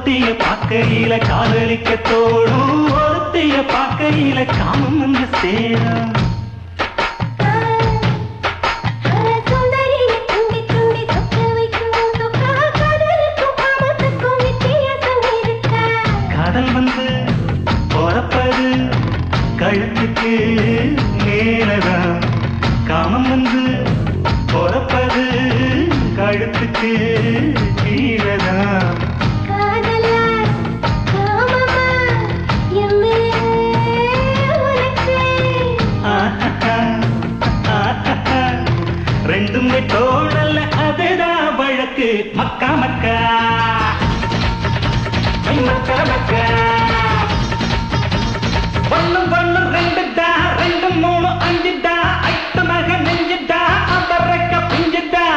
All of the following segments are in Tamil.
ஒருத்திய பார்க்கையில காதலிக்க தோடும், ஒருத்திய பார்க்கையில காமம் வந்து சேரும். காதல் வந்து பொறப்பது கழுத்துக்கு மேலதான், காமம் வந்து பொறப்பது கழுத்துக்கு கீழதான். ரெண்டுமே தோழல்ல அதுதான் வழக்கு. மக்கா மக்கா மக்கா மக்கா ஒண்ணு ஒண்ணு ரெண்டுதா, ரெண்டு மூணு அஞ்சுதா, ஐட்டு மக நெஞ்சுதா, அவரக்க பிஞ்சுதா.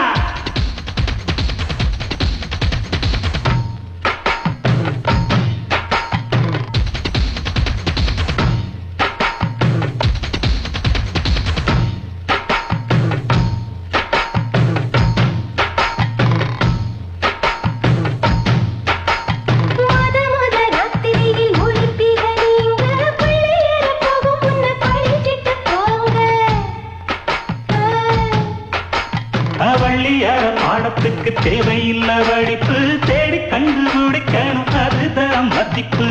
வள்ளியார பாடத்துக்கு தேவையில்லை வடிப்பு, தேடி கண்டுபிடிக்கணும் அதுதான் மதிப்பு.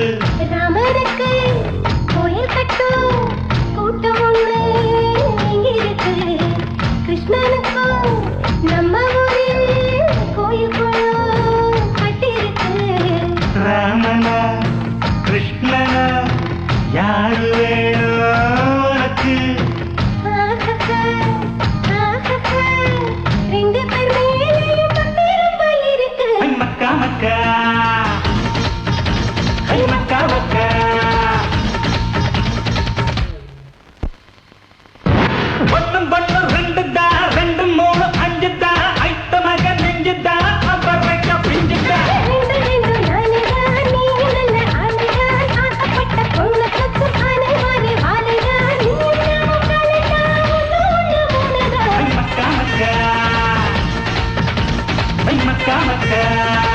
ராமருக்கு கோயில் கட்டும் கூட்டம் ஒண்ணு இருக்கு, கிருஷ்ணனுக்கும் நம்ம ஊரில் கோயில் குளம் கட்டிருக்கு. ராமனா கிருஷ்ணனா யாரு வேணும் உனக்கு? ரெண்டு பேர் மேலேயும் பத்திரம் இருக்கு. மக்கா மக்கா மக்கா மக்கா ஒண்ணும் பண்ணு ரெண்டுதா, ரெண்டு மூணு அஞ்சுதா, ஐட்ட மக நெஞ்சுதா, அவரக்க பிஞ்சுதா. மக்கா மக்கா மக்கா மக்கா